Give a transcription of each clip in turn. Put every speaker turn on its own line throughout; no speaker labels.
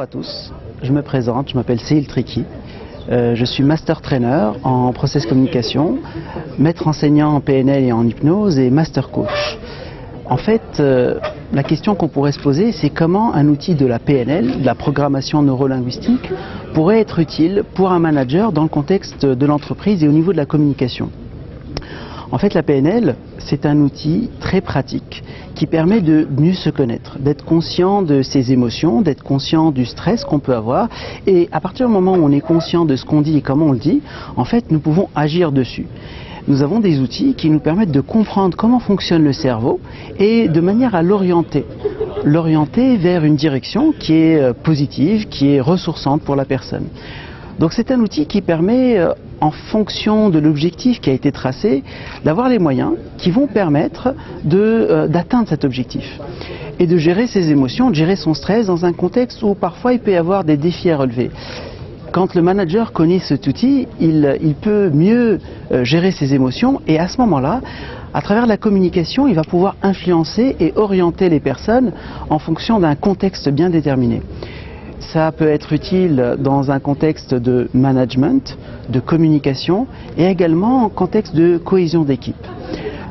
à tous, je me présente, je m'appelle Céil Tricky, je suis master trainer en process communication, maître enseignant en PNL et en hypnose et master coach. En fait, la question qu'on pourrait se poser, c'est comment un outil de la PNL, de la programmation neurolinguistique, pourrait être utile pour un manager dans le contexte de l'entreprise et au niveau de la communication. En fait, la PNL, c'est un outil très pratique qui permet de mieux se connaître, d'être conscient de ses émotions, d'être conscient du stress qu'on peut avoir. Et à partir du moment où on est conscient de ce qu'on dit et comment on le dit, en fait, nous pouvons agir dessus. Nous avons des outils qui nous permettent de comprendre comment fonctionne le cerveau et de manière à l'orienter vers une direction qui est positive, qui est ressourçante pour la personne. Donc c'est un outil qui permet, en fonction de l'objectif qui a été tracé, d'avoir les moyens qui vont permettre d'atteindre cet objectif et de gérer ses émotions, de gérer son stress dans un contexte où parfois il peut y avoir des défis à relever. Quand le manager connaît cet outil, il peut mieux gérer ses émotions et à ce moment-là, à travers la communication, il va pouvoir influencer et orienter les personnes en fonction d'un contexte bien déterminé. Ça peut être utile dans un contexte de management, de communication et également en contexte de cohésion d'équipe.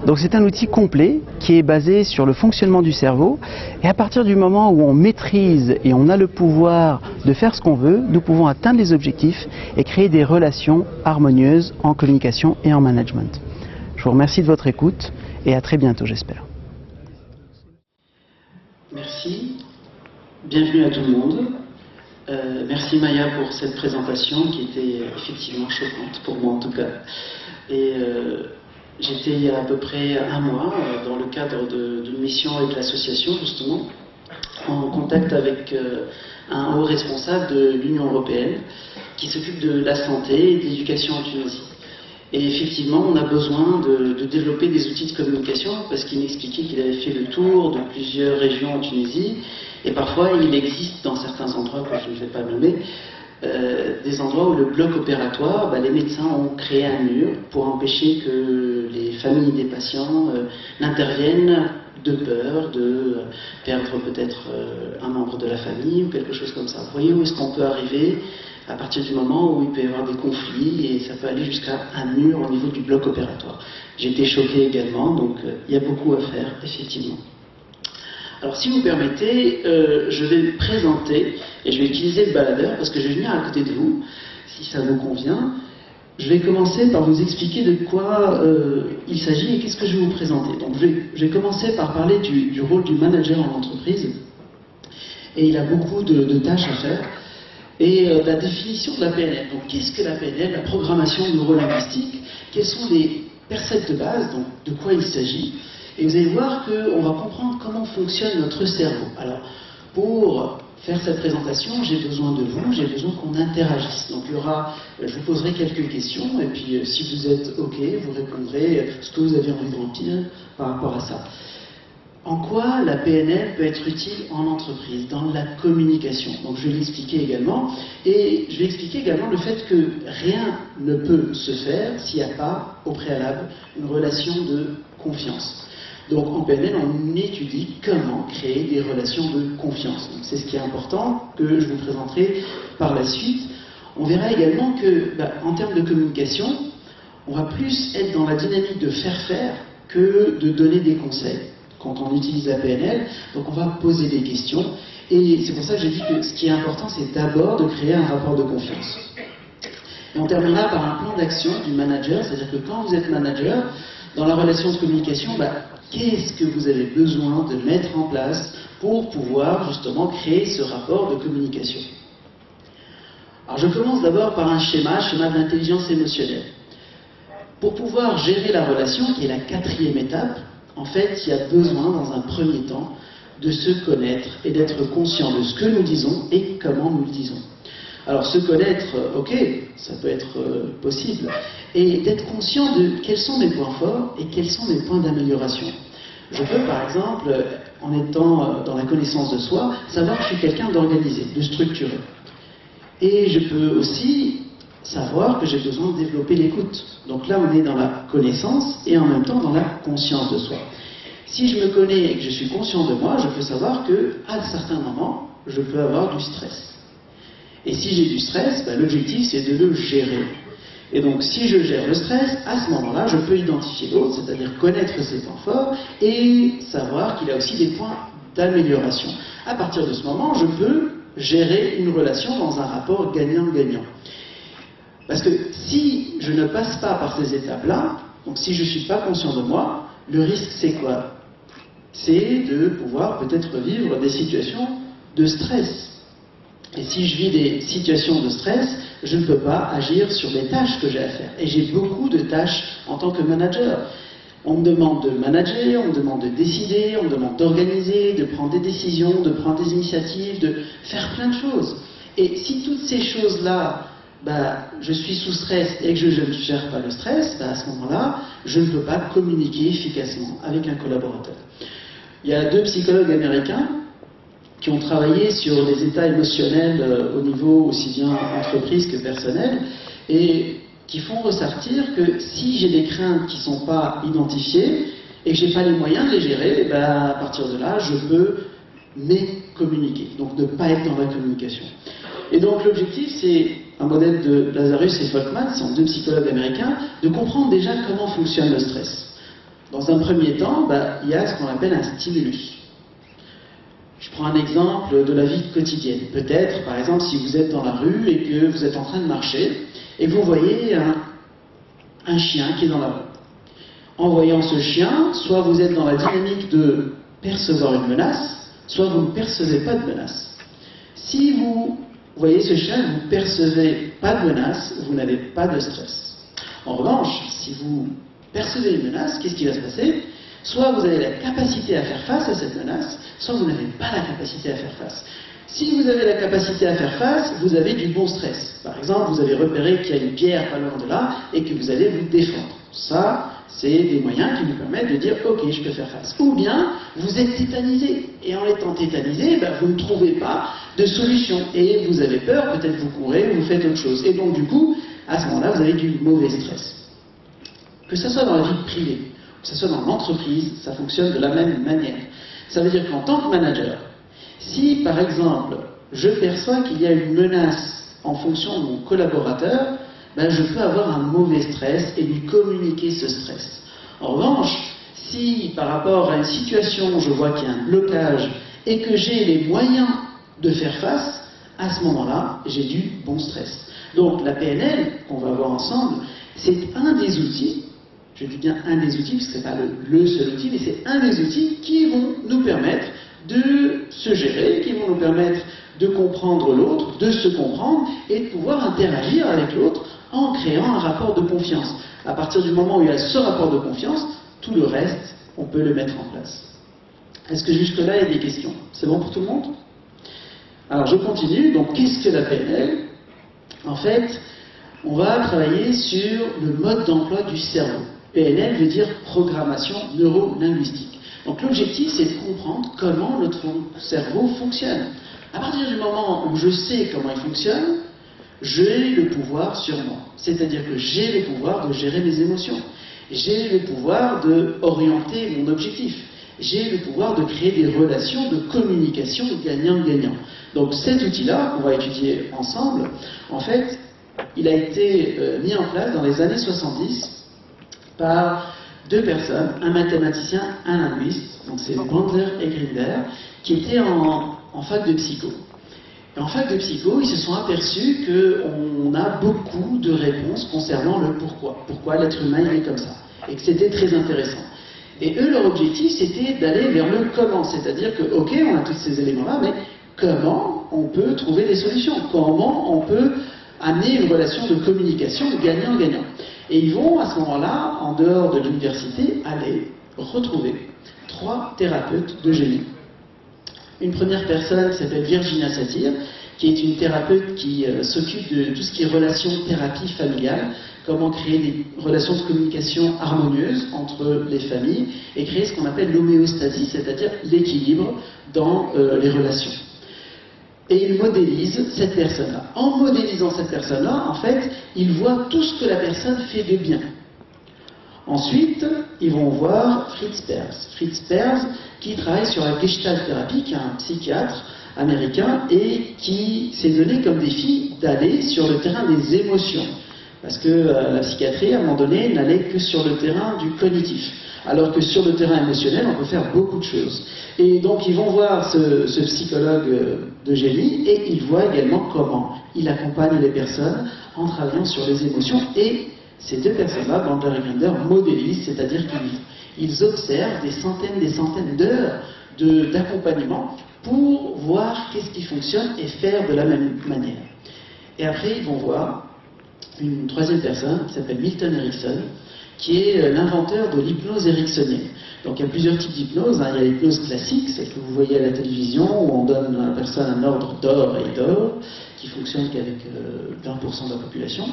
Donc c'est un outil complet qui est basé sur le fonctionnement du cerveau et à partir du moment où on maîtrise et on a le pouvoir de faire ce qu'on veut, nous pouvons atteindre les objectifs et créer des relations harmonieuses en communication et en management. Je vous remercie de votre écoute et à très bientôt, j'espère.
Merci, bienvenue à tout le monde. Merci Maya pour cette présentation qui était effectivement choquante, pour moi en tout cas. Et j'étais il y a à peu près un mois, dans le cadre d'une mission avec l'association justement, en contact avec un haut responsable de l'Union européenne qui s'occupe de la santé et de l'éducation en Tunisie. Et effectivement, on a besoin de développer des outils de communication parce qu'il m'expliquait qu'il avait fait le tour de plusieurs régions en Tunisie. Et parfois, il existe dans certains endroits que je ne vais pas nommer, des endroits où le bloc opératoire, les médecins ont créé un mur pour empêcher que les familles des patients n'interviennent de peur de perdre peut-être un membre de la famille ou quelque chose comme ça. Vous voyez où est-ce qu'on peut arriver à partir du moment où il peut y avoir des conflits et ça peut aller jusqu'à un mur au niveau du bloc opératoire. J'ai été choqué également, donc il y a beaucoup à faire, effectivement. Alors si vous permettez, je vais me présenter et je vais utiliser le baladeur parce que je vais venir à côté de vous, si ça vous convient. Je vais commencer par vous expliquer de quoi il s'agit et qu'est-ce que je vais vous présenter. Donc je vais commencer par parler du rôle du manager en entreprise. Et il a beaucoup de tâches à faire. Et la définition de la PNL. Donc qu'est-ce que la PNL, la programmation neurolinguistique? Quels sont les percepts de base, donc de quoi il s'agit? Et vous allez voir qu'on va comprendre comment fonctionne notre cerveau. Alors, pour faire cette présentation, j'ai besoin de vous, j'ai besoin qu'on interagisse. Donc je vous poserai quelques questions, et puis si vous êtes OK, vous répondrez ce que vous avez envie de remplir par rapport à ça. En quoi la PNL peut être utile en entreprise, dans la communication? Donc je vais l'expliquer également, et je vais expliquer également le fait que rien ne peut se faire s'il n'y a pas, au préalable, une relation de confiance. Donc en PNL, on étudie comment créer des relations de confiance. C'est ce qui est important, que je vous présenterai par la suite. On verra également que, en termes de communication, on va plus être dans la dynamique de faire que de donner des conseils quand on utilise la PNL. Donc on va poser des questions. Et c'est pour ça que j'ai dit que ce qui est important, c'est d'abord de créer un rapport de confiance. Et on terminera par un plan d'action du manager, c'est-à-dire que quand vous êtes manager, dans la relation de communication, qu'est-ce que vous avez besoin de mettre en place pour pouvoir justement créer ce rapport de communication? Alors je commence d'abord par un schéma de l'intelligence émotionnelle. Pour pouvoir gérer la relation, qui est la 4e étape, en fait, il y a besoin dans un premier temps de se connaître et d'être conscient de ce que nous disons et comment nous le disons. Alors se connaître, ok, ça peut être possible, et d'être conscient de quels sont mes points forts et quels sont mes points d'amélioration. Je peux par exemple, en étant dans la connaissance de soi, savoir que je suis quelqu'un d'organisé, de structuré. Et je peux aussi savoir que j'ai besoin de développer l'écoute. Donc là on est dans la connaissance et en même temps dans la conscience de soi. Si je me connais et que je suis conscient de moi, je peux savoir qu'à certains moments, je peux avoir du stress. Et si j'ai du stress, ben, l'objectif c'est de le gérer. Et donc si je gère le stress, à ce moment-là, je peux identifier l'autre, c'est-à-dire connaître ses points forts et savoir qu'il a aussi des points d'amélioration. À partir de ce moment, je peux gérer une relation dans un rapport gagnant-gagnant. Parce que si je ne passe pas par ces étapes-là, donc si je ne suis pas conscient de moi, le risque c'est quoi? C'est de pouvoir peut-être vivre des situations de stress. Et si je vis des situations de stress, je ne peux pas agir sur les tâches que j'ai à faire. Et j'ai beaucoup de tâches en tant que manager. On me demande de manager, on me demande de décider, on me demande d'organiser, de prendre des décisions, de prendre des initiatives, de faire plein de choses. Et si toutes ces choses-là, bah, je suis sous stress et que je ne gère pas le stress, bah, à ce moment-là, je ne peux pas communiquer efficacement avec un collaborateur. Il y a 2 psychologues américains qui ont travaillé sur les états émotionnels au niveau aussi bien entreprise que personnel, et qui font ressortir que si j'ai des craintes qui ne sont pas identifiées et que je n'ai pas les moyens de les gérer, ben à partir de là, je peux communiquer, donc ne pas être dans la communication. Et donc l'objectif, c'est un modèle de Lazarus et Folkman, ce sont 2 psychologues américains, de comprendre déjà comment fonctionne le stress. Dans un premier temps, ben, il y a ce qu'on appelle un stimulus. Je prends un exemple de la vie quotidienne. Peut-être, par exemple, si vous êtes dans la rue et que vous êtes en train de marcher et que vous voyez un chien qui est dans la rue. En voyant ce chien, soit vous êtes dans la dynamique de percevoir une menace, soit vous ne percevez pas de menace. Si vous voyez ce chien et que vous ne percevez pas de menace, vous n'avez pas de stress. En revanche, si vous percevez une menace, qu'est-ce qui va se passer ? Soit vous avez la capacité à faire face à cette menace, soit vous n'avez pas la capacité à faire face. Si vous avez la capacité à faire face, vous avez du bon stress. Par exemple, vous avez repéré qu'il y a une pierre pas loin de là et que vous allez vous défendre. Ça, c'est des moyens qui vous permettent de dire « Ok, je peux faire face ». Ou bien, vous êtes tétanisé. Et en étant tétanisé, ben, vous ne trouvez pas de solution. Et vous avez peur, peut-être vous courez, vous faites autre chose. Et donc, du coup, à ce moment-là, vous avez du mauvais stress. Que ce soit dans la vie privée, que ce soit dans l'entreprise, ça fonctionne de la même manière. Ça veut dire qu'en tant que manager, si par exemple je perçois qu'il y a une menace en fonction de mon collaborateur, ben, je peux avoir un mauvais stress et lui communiquer ce stress. En revanche, si par rapport à une situation je vois qu'il y a un blocage et que j'ai les moyens de faire face, à ce moment-là, j'ai du bon stress. Donc la PNL, qu'on va voir ensemble, c'est un des outils. Je dis bien un des outils, parce que ce n'est pas le seul outil, mais c'est un des outils qui vont nous permettre de se gérer, qui vont nous permettre de comprendre l'autre, de se comprendre et de pouvoir interagir avec l'autre en créant un rapport de confiance. À partir du moment où il y a ce rapport de confiance, tout le reste, on peut le mettre en place. Est-ce que jusque-là, il y a des questions? C'est bon pour tout le monde? Alors, je continue. Donc, qu'est-ce que la PNL? En fait, on va travailler sur le mode d'emploi du cerveau. PNL veut dire programmation neuro-linguistique. Donc l'objectif, c'est de comprendre comment notre cerveau fonctionne. À partir du moment où je sais comment il fonctionne, j'ai le pouvoir sur moi. C'est-à-dire que j'ai le pouvoir de gérer mes émotions. J'ai le pouvoir d'orienter mon objectif. J'ai le pouvoir de créer des relations de communication gagnant-gagnant. Donc cet outil-là, qu'on va étudier ensemble, en fait, il a été mis en place dans les années 70 par 2 personnes, un mathématicien, un linguiste, donc c'est Bandler et Grinder, qui étaient en fac de psycho. Et en fac de psycho, ils se sont aperçus qu'on a beaucoup de réponses concernant le pourquoi. Pourquoi l'être humain il est comme ça. Et que c'était très intéressant. Et eux, leur objectif, c'était d'aller vers le comment. C'est-à-dire que, ok, on a tous ces éléments-là, mais comment on peut trouver des solutions? Comment on peut amener une relation de communication gagnant-gagnant? Et ils vont, à ce moment-là, en dehors de l'université, aller retrouver 3 thérapeutes de génie. Une première personne qui s'appelle Virginia Satir, qui est une thérapeute qui s'occupe de tout ce qui est relations, thérapie familiale, comment créer des relations de communication harmonieuses entre les familles et créer ce qu'on appelle l'homéostasie, c'est-à-dire l'équilibre dans les relations. Et il modélise cette personne-là. En modélisant cette personne-là, en fait, il voit tout ce que la personne fait de bien. Ensuite, ils vont voir Fritz Perls. Fritz Perls, qui travaille sur la Gestalt thérapie, qui est un psychiatre américain et qui s'est donné comme défi d'aller sur le terrain des émotions. Parce que la psychiatrie, à un moment donné, n'allait que sur le terrain du cognitif. Alors que sur le terrain émotionnel, on peut faire beaucoup de choses. Et donc, ils vont voir ce psychologue de génie et ils voient également comment il accompagne les personnes en travaillant sur les émotions. Et ces deux personnes-là, Bandler et Grinder, modélisent, c'est-à-dire qu'ils observent des centaines d'heures d'accompagnement pour voir qu'est-ce qui fonctionne et faire de la même manière. Et après, ils vont voir une troisième personne qui s'appelle Milton Erickson, qui est l'inventeur de l'hypnose ericksonienne. Donc il y a plusieurs types d'hypnose. Il y a l'hypnose classique, celle que vous voyez à la télévision, où on donne à la personne un ordre d'or et d'or, qui fonctionne qu'avec 20% de la population.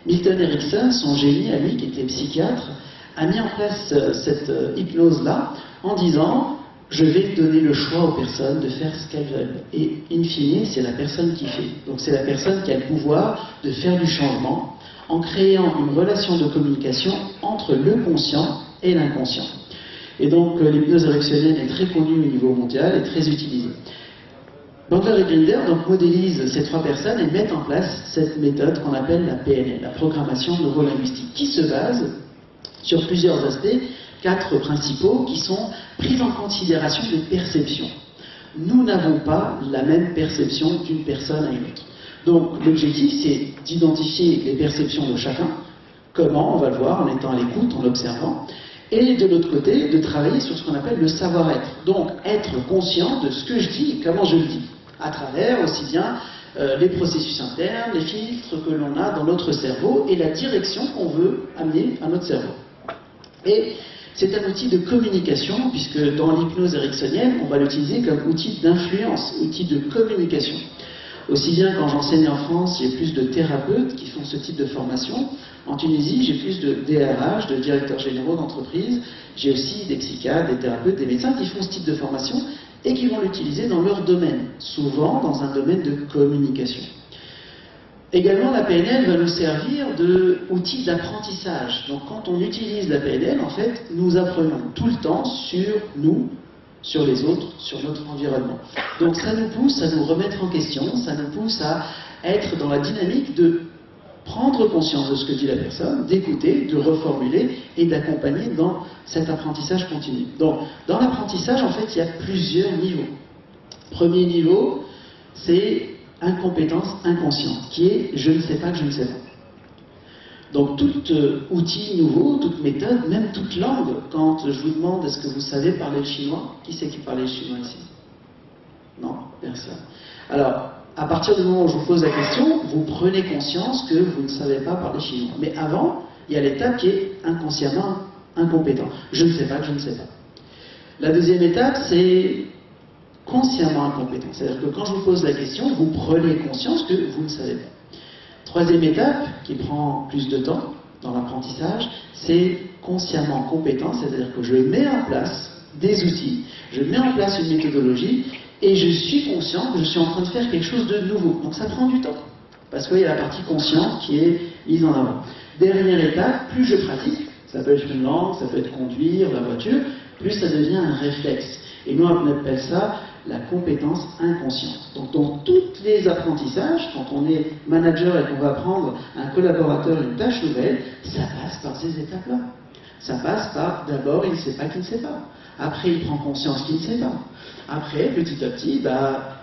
Milton Erickson, son génie à lui, qui était psychiatre, a mis en place cette hypnose-là en disant « je vais donner le choix aux personnes de faire ce qu'elles veulent ». Et in fine, c'est la personne qui fait. Donc c'est la personne qui a le pouvoir de faire du changement en créant une relation de communication entre le conscient et l'inconscient. Et donc l'hypnose ericksonienne est très connue au niveau mondial et très utilisée. Bandler et Grinder donc modélisent ces trois personnes et mettent en place cette méthode qu'on appelle la PNL, la programmation neurolinguistique, qui se base sur plusieurs aspects, 4 principaux, qui sont prise en considération des perceptions. Nous n'avons pas la même perception d'une personne à une autre. Donc l'objectif, c'est d'identifier les perceptions de chacun, comment, on va le voir en étant à l'écoute, en l'observant, et de l'autre côté, de travailler sur ce qu'on appelle le savoir-être. Donc être conscient de ce que je dis et comment je le dis, à travers aussi bien les processus internes, les filtres que l'on a dans notre cerveau et la direction qu'on veut amener à notre cerveau. Et c'est un outil de communication, puisque dans l'hypnose ericksonienne, on va l'utiliser comme outil d'influence, outil de communication. Aussi bien quand j'enseigne en France, j'ai plus de thérapeutes qui font ce type de formation. En Tunisie, j'ai plus de DRH, de directeurs généraux d'entreprise. J'ai aussi des psychiatres, des thérapeutes, des médecins qui font ce type de formation et qui vont l'utiliser dans leur domaine, souvent dans un domaine de communication. Également, la PNL va nous servir d'outil d'apprentissage. Donc quand on utilise la PNL, en fait, nous apprenons tout le temps sur nous, sur les autres, sur notre environnement. Donc ça nous pousse à nous remettre en question, ça nous pousse à être dans la dynamique de prendre conscience de ce que dit la personne, d'écouter, de reformuler et d'accompagner dans cet apprentissage continu. Donc dans l'apprentissage, en fait, il y a plusieurs niveaux. Premier niveau, c'est incompétence inconsciente, qui est « je ne sais pas que je ne sais pas ». Donc tout outil nouveau, toute méthode, même toute langue, quand je vous demande est-ce que vous savez parler le chinois, qui c'est qui parlait le chinois ici? Non, personne. Alors, à partir du moment où je vous pose la question, vous prenez conscience que vous ne savez pas parler chinois. Mais avant, il y a l'étape qui est inconsciemment incompétent. Je ne sais pas que je ne sais pas. La deuxième étape, c'est consciemment incompétent. C'est-à-dire que quand je vous pose la question, vous prenez conscience que vous ne savez pas. Troisième étape, qui prend plus de temps dans l'apprentissage, c'est consciemment compétent, c'est-à-dire que je mets en place des outils, je mets en place une méthodologie, et je suis conscient que je suis en train de faire quelque chose de nouveau. Donc ça prend du temps, parce qu'il y a la partie consciente qui est mise en avant. Dernière étape, plus je pratique, ça peut être une langue, ça peut être conduire, la voiture, plus ça devient un réflexe. Et nous, on appelle ça la compétence inconsciente. Donc dans tous les apprentissages, quand on est manager et qu'on va apprendre à un collaborateur une tâche nouvelle, ça passe par ces étapes-là. Ça passe par, d'abord, il ne sait pas qu'il ne sait pas. Après, il prend conscience qu'il ne sait pas. Après, petit à petit,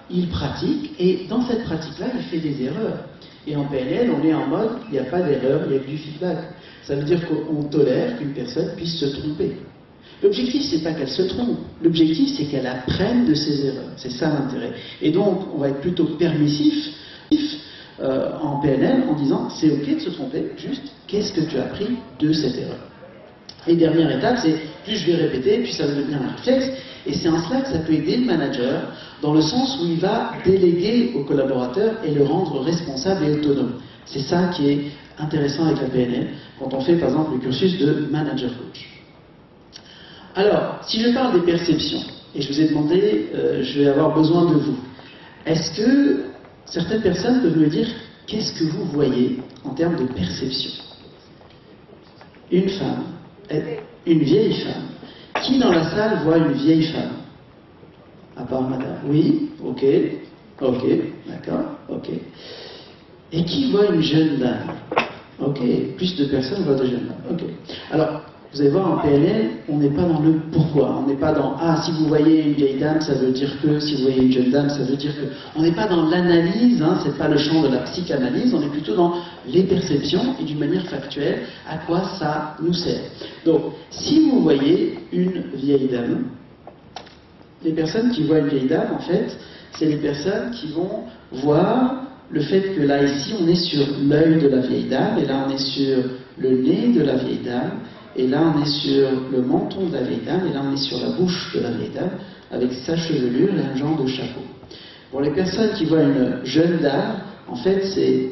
il pratique, et dans cette pratique-là, il fait des erreurs. Et en PNL, on est en mode, il n'y a pas d'erreur, il y a que du feedback. Ça veut dire qu'on tolère qu'une personne puisse se tromper. L'objectif, c'est pas qu'elle se trompe. L'objectif, c'est qu'elle apprenne de ses erreurs. C'est ça l'intérêt. Et donc, on va être plutôt permissif en PNL en disant, c'est ok de se tromper, juste, qu'est-ce que tu as appris de cette erreur? Et dernière étape, c'est, plus je vais répéter, puis ça va devenir un réflexe. Et c'est en cela que ça peut aider le manager, dans le sens où il va déléguer au collaborateur et le rendre responsable et autonome. C'est ça qui est intéressant avec la PNL, quand on fait par exemple le cursus de manager coach. Alors, si je parle des perceptions, et je vous ai demandé, je vais avoir besoin de vous, est-ce que certaines personnes peuvent me dire qu'est-ce que vous voyez en termes de perception? Une femme, une vieille femme. Qui dans la salle voit une vieille femme? À part madame. Oui, ok, ok, d'accord, ok. Et qui voit une jeune dame? Ok, plus de personnes voient de jeunes dames. Ok. Alors, vous allez voir, en PNL, on n'est pas dans le pourquoi. On n'est pas dans ah, si vous voyez une vieille dame, ça veut dire que, si vous voyez une jeune dame, ça veut dire que. On n'est pas dans l'analyse, hein, c'est pas le champ de la psychanalyse, on est plutôt dans les perceptions et d'une manière factuelle, à quoi ça nous sert. Donc, si vous voyez une vieille dame, les personnes qui voient une vieille dame, en fait, c'est les personnes qui vont voir le fait que là, ici, on est sur l'œil de la vieille dame, et là, on est sur le nez de la vieille dame, et là, on est sur le menton de la vieille dame, et là, on est sur la bouche de la vieille dame, avec sa chevelure et un genre de chapeau. Pour les personnes qui voient une jeune dame, en fait, c'est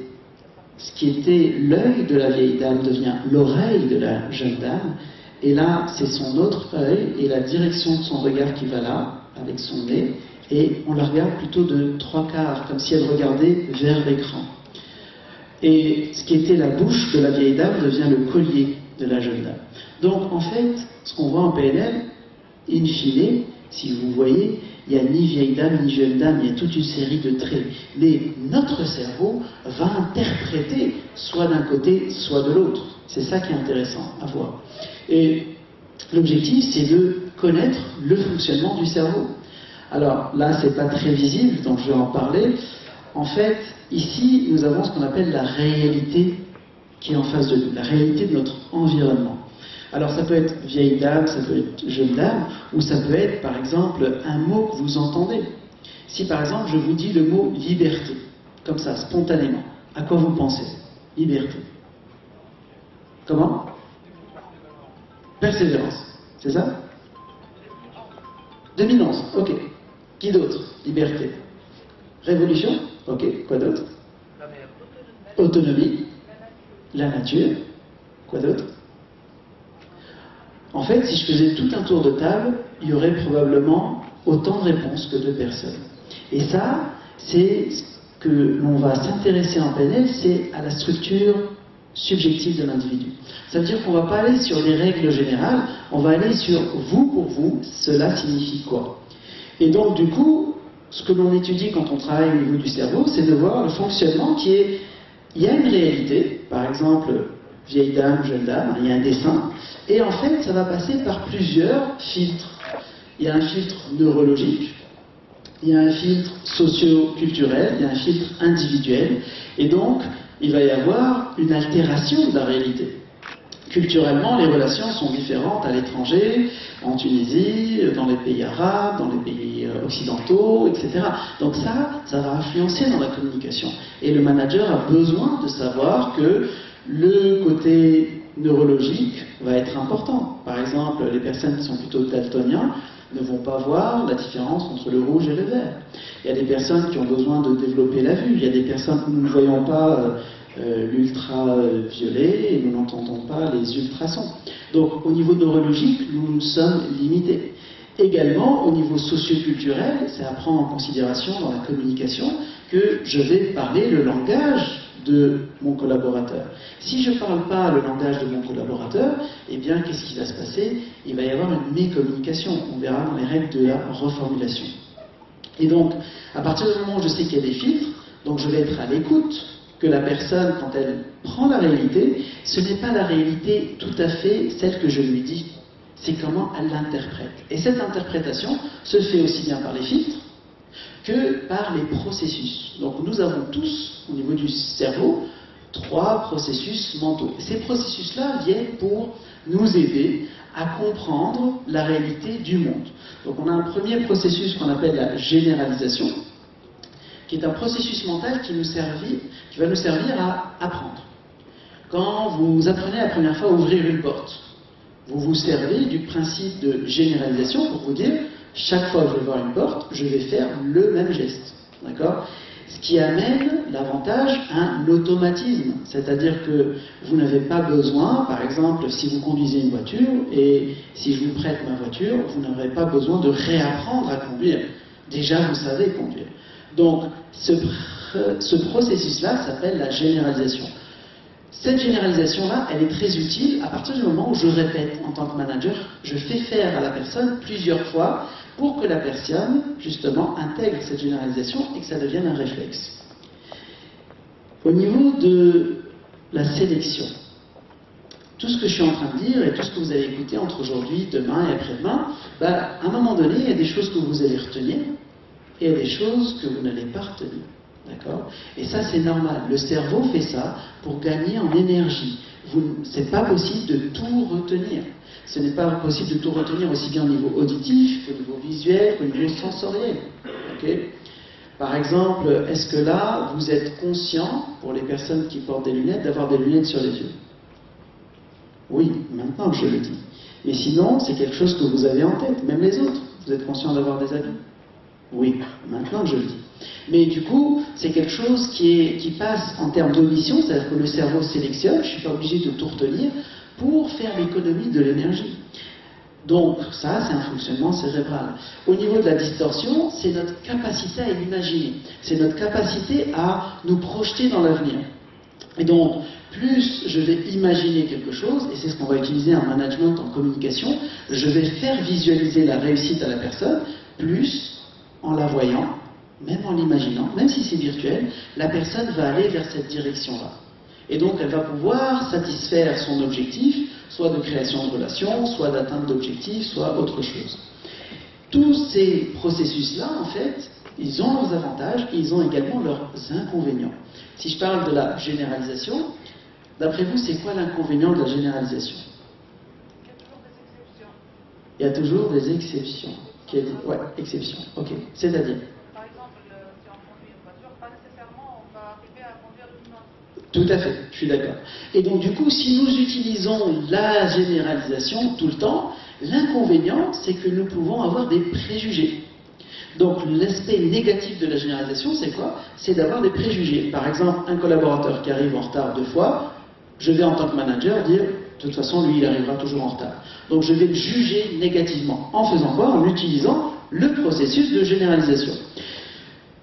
ce qui était l'œil de la vieille dame devient l'oreille de la jeune dame, et là, c'est son autre œil, et la direction de son regard qui va là, avec son nez, et on la regarde plutôt de 3/4, comme si elle regardait vers l'écran. Et ce qui était la bouche de la vieille dame devient le collier de la jeune dame. Donc en fait, ce qu'on voit en PNL, in fine, si vous voyez, il n'y a ni vieille dame ni jeune dame, il y a toute une série de traits. Mais notre cerveau va interpréter soit d'un côté, soit de l'autre. C'est ça qui est intéressant à voir. Et l'objectif, c'est de connaître le fonctionnement du cerveau. Alors là, c'est pas très visible, donc je vais en parler. En fait, ici, nous avons ce qu'on appelle la réalité qui est en face de nous, la réalité de notre environnement. Alors ça peut être vieille dame, ça peut être jeune dame, ou ça peut être, par exemple, un mot que vous entendez. Si, par exemple, je vous dis le mot liberté, comme ça, spontanément, à quoi vous pensez? Liberté. Comment? Persévérance. C'est ça? Dominance. Ok. Qui d'autre? Liberté. Révolution? Ok. Quoi d'autre? Autonomie. La nature. Quoi d'autre? En fait, si je faisais tout un tour de table, il y aurait probablement autant de réponses que de personnes. Et ça, c'est ce que l'on va s'intéresser en PNL, c'est à la structure subjective de l'individu. Ça veut dire qu'on ne va pas aller sur les règles générales, on va aller sur vous pour vous, cela signifie quoi. Et donc du coup, ce que l'on étudie quand on travaille au niveau du cerveau, c'est de voir le fonctionnement qui est... Il y a une réalité, par exemple, vieille dame, jeune dame, il y a un dessin, et en fait, ça va passer par plusieurs filtres. Il y a un filtre neurologique, il y a un filtre socio-culturel, il y a un filtre individuel, et donc, il va y avoir une altération de la réalité. Culturellement, les relations sont différentes à l'étranger, en Tunisie, dans les pays arabes, dans les pays occidentaux, etc. Donc ça va influencer dans la communication. Et le manager a besoin de savoir que le côté neurologique va être important. Par exemple, les personnes qui sont plutôt daltoniens ne vont pas voir la différence entre le rouge et le vert. Il y a des personnes qui ont besoin de développer la vue. Il y a des personnes où nous ne voyons pas l'ultraviolet et nous n'entendons pas les ultrasons. Donc au niveau neurologique, nous sommes limités. Également, au niveau socioculturel, c'est à prendre en considération dans la communication que je vais parler le langage de mon collaborateur. Si je ne parle pas le langage de mon collaborateur, eh bien, qu'est-ce qui va se passer? Il va y avoir une mécommunication. On verra dans les règles de la reformulation. Et donc, à partir du moment où je sais qu'il y a des filtres, donc je vais être à l'écoute que la personne, quand elle prend la réalité, ce n'est pas la réalité tout à fait celle que je lui dis. C'est comment elle l'interprète. Et cette interprétation se fait aussi bien par les filtres que par les processus. Donc nous avons tous, au niveau du cerveau, 3 processus mentaux. Ces processus-là viennent pour nous aider à comprendre la réalité du monde. Donc on a un premier processus qu'on appelle la généralisation, qui est un processus mental qui va nous servir à apprendre. Quand vous apprenez la première fois à ouvrir une porte, vous vous servez du principe de généralisation pour vous dire, chaque fois que je vais voir une porte, je vais faire le même geste. D'accord ? Ce qui amène l'avantage à un automatisme. C'est-à-dire que vous n'avez pas besoin, par exemple, si vous conduisez une voiture, et si je vous prête ma voiture, vous n'aurez pas besoin de réapprendre à conduire. Déjà, vous savez conduire. Donc, ce processus-là s'appelle la généralisation. Cette généralisation-là, elle est très utile à partir du moment où je répète en tant que manager, je fais faire à la personne plusieurs fois pour que la personne, justement, intègre cette généralisation et que ça devienne un réflexe. Au niveau de la sélection, tout ce que je suis en train de dire et tout ce que vous allez écouter entre aujourd'hui, demain et après-demain, à un moment donné, il y a des choses que vous allez retenir et il y a des choses que vous n'allez pas retenir. D'accord? Et ça, c'est normal. Le cerveau fait ça pour gagner en énergie. C'est pas possible de tout retenir. Ce n'est pas possible de tout retenir aussi bien au niveau auditif qu'au niveau visuel, qu'au niveau sensoriel. Okay? Par exemple, est-ce que là, vous êtes conscient, pour les personnes qui portent des lunettes, d'avoir des lunettes sur les yeux? Oui, maintenant que je le dis. Mais sinon, c'est quelque chose que vous avez en tête, même les autres. Vous êtes conscient d'avoir des habits? Oui, maintenant que je le dis. Mais du coup, c'est quelque chose qui passe en termes d'audition, c'est-à-dire que le cerveau sélectionne, je ne suis pas obligé de tout retenir, pour faire l'économie de l'énergie. Donc, ça, c'est un fonctionnement cérébral. Au niveau de la distorsion, c'est notre capacité à imaginer. C'est notre capacité à nous projeter dans l'avenir. Et donc, plus je vais imaginer quelque chose, et c'est ce qu'on va utiliser en management, en communication, je vais faire visualiser la réussite à la personne, plus, en la voyant, même en l'imaginant, même si c'est virtuel, la personne va aller vers cette direction-là. Et donc, elle va pouvoir satisfaire son objectif, soit de création de relations, soit d'atteinte d'objectifs, soit autre chose. Tous ces processus-là, en fait, ils ont leurs avantages et ils ont également leurs inconvénients. Si je parle de la généralisation, d'après vous, c'est quoi l'inconvénient de la généralisation? Il y a toujours des exceptions. Ouais, exceptions. Ok. C'est-à-dire?
Par exemple, si on conduit une voiture, pas nécessairement on va arriver à conduire une autre.
Tout à fait, je suis d'accord. Et donc du coup, si nous utilisons la généralisation tout le temps, l'inconvénient, c'est que nous pouvons avoir des préjugés. Donc l'aspect négatif de la généralisation, c'est quoi? C'est d'avoir des préjugés. Par exemple, un collaborateur qui arrive en retard 2 fois, je vais en tant que manager dire, de toute façon, lui, il arrivera toujours en retard. Donc je vais le juger négativement. En faisant quoi? En utilisant le processus de généralisation.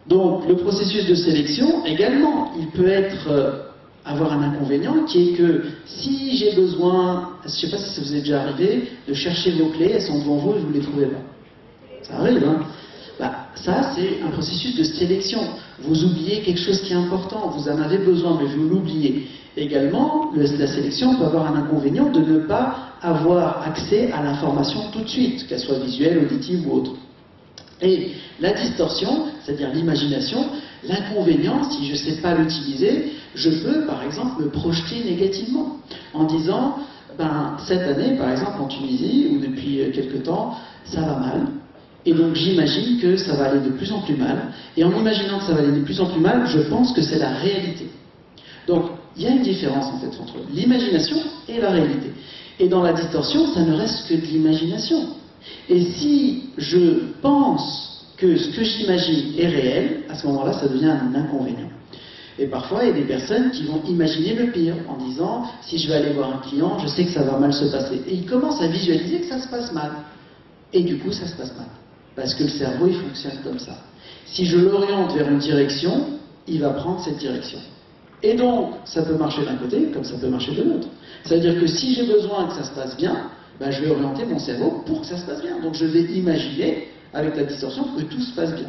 Donc le processus de sélection, également, il peut avoir un inconvénient qui est que si j'ai besoin, je ne sais pas si ça vous est déjà arrivé, de chercher vos clés, elles sont devant vous et vous ne les trouvez pas. Ça arrive, hein? Ça, c'est un processus de sélection. Vous oubliez quelque chose qui est important, vous en avez besoin, mais vous l'oubliez. Également, la sélection peut avoir un inconvénient de ne pas avoir accès à l'information tout de suite, qu'elle soit visuelle, auditive ou autre. Et la distorsion, c'est-à-dire l'imagination, l'inconvénient, si je ne sais pas l'utiliser, je peux, par exemple, me projeter négativement en disant, cette année, par exemple, en Tunisie, ou depuis quelque temps, ça va mal. Et donc j'imagine que ça va aller de plus en plus mal. Et en imaginant que ça va aller de plus en plus mal, je pense que c'est la réalité. Donc il y a une différence en fait entre l'imagination et la réalité. Et dans la distorsion, ça ne reste que de l'imagination. Et si je pense que ce que j'imagine est réel, à ce moment-là, ça devient un inconvénient. Et parfois, il y a des personnes qui vont imaginer le pire en disant, si je vais aller voir un client, je sais que ça va mal se passer. Et ils commencent à visualiser que ça se passe mal. Et du coup, ça se passe mal. Parce que le cerveau, il fonctionne comme ça. Si je l'oriente vers une direction, il va prendre cette direction. Et donc, ça peut marcher d'un côté, comme ça peut marcher de l'autre. C'est-à-dire que si j'ai besoin que ça se passe bien, je vais orienter mon cerveau pour que ça se passe bien. Donc je vais imaginer, avec la distorsion, que tout se passe bien.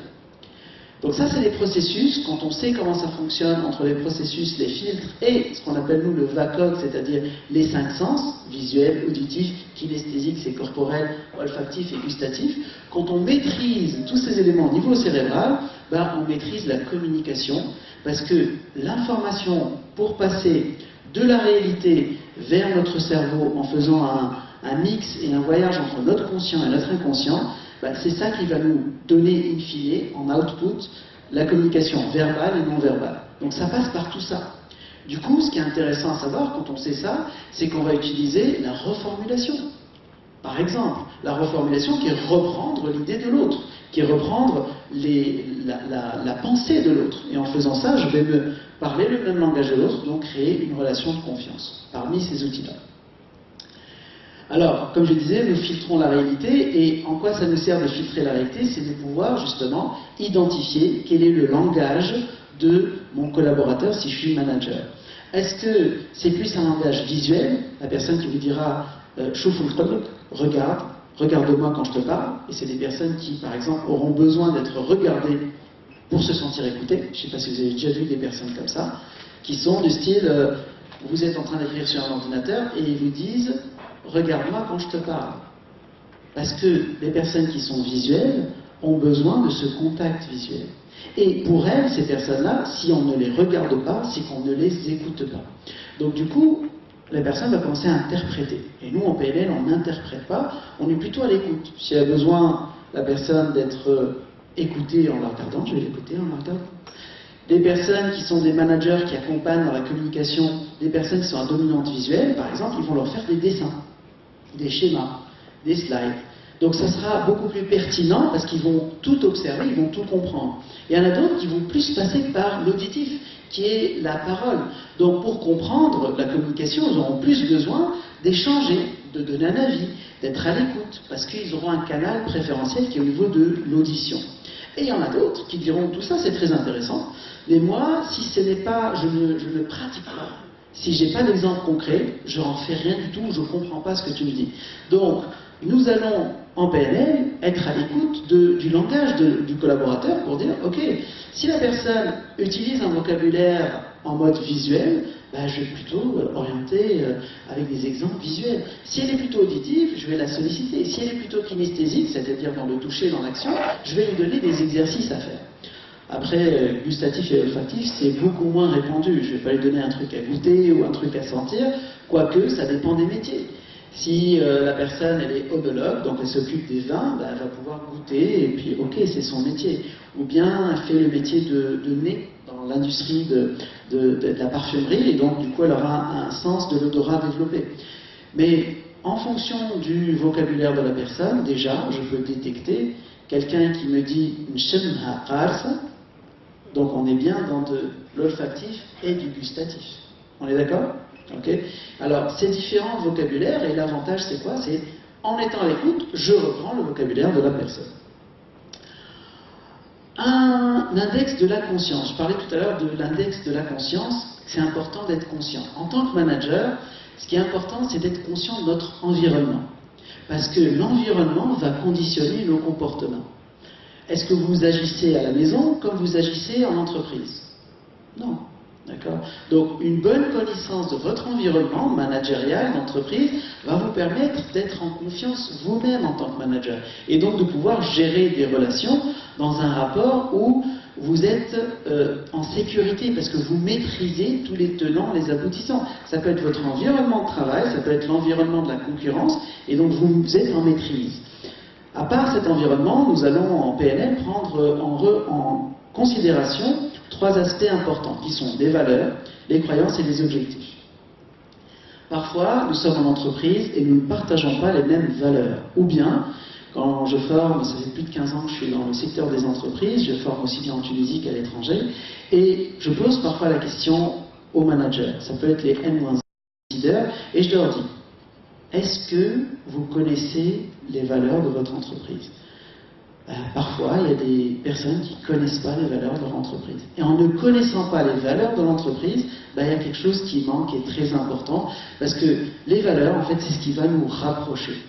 Donc ça, c'est les processus, quand on sait comment ça fonctionne entre les processus, les filtres et ce qu'on appelle nous le VACOG, c'est-à-dire les 5 sens, visuel, auditif, kinesthésique, c'est corporel, olfactif et gustatif. Quand on maîtrise tous ces éléments au niveau cérébral, on maîtrise la communication, parce que l'information, pour passer de la réalité vers notre cerveau en faisant un mix et un voyage entre notre conscient et notre inconscient, c'est ça qui va nous donner in fine, en output, la communication verbale et non verbale. Donc ça passe par tout ça. Du coup, ce qui est intéressant à savoir quand on sait ça, c'est qu'on va utiliser la reformulation. Par exemple, la reformulation qui est reprendre l'idée de l'autre, qui est reprendre la pensée de l'autre. Et en faisant ça, je vais me parler le même langage de l'autre, donc créer une relation de confiance parmi ces outils-là. Alors, comme je disais, nous filtrons la réalité, et en quoi ça nous sert de filtrer la réalité? C'est de pouvoir justement identifier quel est le langage de mon collaborateur si je suis manager. Est-ce que c'est plus un langage visuel, la personne qui vous dira « chouf ou regarde, regarde-moi quand je te parle, et c'est des personnes qui, par exemple, auront besoin d'être regardées pour se sentir écoutées. Je ne sais pas si vous avez déjà vu des personnes comme ça, qui sont du style, vous êtes en train d'écrire sur un ordinateur, et ils vous disent, regarde-moi quand je te parle. Parce que les personnes qui sont visuelles ont besoin de ce contact visuel. Et pour elles, ces personnes-là, si on ne les regarde pas, c'est qu'on ne les écoute pas. Donc du coup, la personne va commencer à interpréter. Et nous, en PNL, on n'interprète pas, on est plutôt à l'écoute. Si elle a besoin, la personne, d'être écoutée en la regardant, je vais l'écouter en la regardant. Les personnes qui sont des managers qui accompagnent dans la communication, des personnes qui sont à dominante visuelle, par exemple, ils vont leur faire des dessins, des schémas, des slides. Donc ça sera beaucoup plus pertinent parce qu'ils vont tout observer, ils vont tout comprendre. Et il y en a d'autres qui vont plus passer par l'auditif, qui est la parole. Donc pour comprendre la communication, ils auront plus besoin d'échanger, de donner un avis, d'être à l'écoute, parce qu'ils auront un canal préférentiel qui est au niveau de l'audition. Et il y en a d'autres qui diront tout ça c'est très intéressant, mais moi, si ce n'est pas, je ne pratique pas, si je n'ai pas d'exemple concret, je n'en fais rien du tout, je ne comprends pas ce que tu me dis. Donc, nous allons, en PNL, être à l'écoute du langage du collaborateur pour dire, ok, si la personne utilise un vocabulaire en mode visuel, ben, je vais plutôt orienter avec des exemples visuels. Si elle est plutôt auditive, je vais la solliciter. Si elle est plutôt kinesthésique, c'est-à-dire dans le toucher, dans l'action, je vais lui donner des exercices à faire. Après, gustatif et olfactif, c'est beaucoup moins répandu. Je ne vais pas lui donner un truc à goûter ou un truc à sentir, quoique ça dépend des métiers. Si la personne elle est onologue, donc elle s'occupe des vins, ben, elle va pouvoir goûter et puis ok, c'est son métier. Ou bien elle fait le métier de nez dans l'industrie de la parfumerie et donc du coup elle aura un sens de l'odorat développé. Mais en fonction du vocabulaire de la personne, déjà je peux détecter quelqu'un qui me dit nshemha qarsa, donc on est bien dans de l'olfactif et du gustatif. On est d'accord ? Okay. Alors, c'est différents vocabulaires, et l'avantage, c'est quoi? C'est, en étant à l'écoute, je reprends le vocabulaire de la personne. Un index de la conscience. Je parlais tout à l'heure de l'index de la conscience. C'est important d'être conscient. En tant que manager, ce qui est important, c'est d'être conscient de notre environnement. Parce que l'environnement va conditionner nos comportements. Est-ce que vous agissez à la maison comme vous agissez en entreprise? Non. D'accord? Donc, une bonne connaissance de votre environnement managérial d'entreprise va vous permettre d'être en confiance vous-même en tant que manager. Et donc de pouvoir gérer des relations dans un rapport où vous êtes en sécurité parce que vous maîtrisez tous les tenants, les aboutissants. Ça peut être votre environnement de travail, ça peut être l'environnement de la concurrence, et donc vous êtes en maîtrise. À part cet environnement, nous allons en PNL prendre en considération 3 aspects importants qui sont les valeurs, les croyances et les objectifs. Parfois, nous sommes en entreprise et nous ne partageons pas les mêmes valeurs. Ou bien, quand je forme, ça fait plus de 15 ans que je suis dans le secteur des entreprises, je forme aussi bien en Tunisie qu'à l'étranger, et je pose parfois la question aux managers, ça peut être les N-1 leaders, et je leur dis, est-ce que vous connaissez les valeurs de votre entreprise? Parfois, il y a des personnes qui ne connaissent pas les valeurs de leur entreprise. Et en ne connaissant pas les valeurs de l'entreprise, il y a quelque chose qui manque et est très important, parce que les valeurs, en fait, c'est ce qui va nous rapprocher.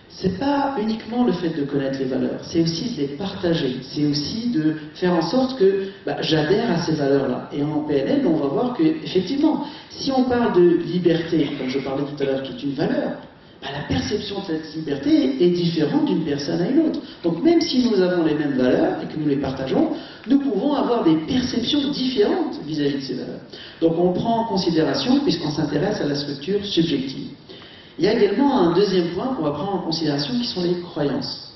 Ce n'est pas uniquement le fait de connaître les valeurs, c'est aussi de les partager, c'est aussi de faire en sorte que j'adhère à ces valeurs-là. Et en PNL, on va voir qu'effectivement, si on parle de liberté, comme je parlais tout à l'heure, qui est une valeur, la perception de cette liberté est différente d'une personne à une autre. Donc même si nous avons les mêmes valeurs et que nous les partageons, nous pouvons avoir des perceptions différentes vis-à-vis de ces valeurs. Donc on prend en considération, puisqu'on s'intéresse à la structure subjective. Il y a également un deuxième point qu'on va prendre en considération qui sont les croyances.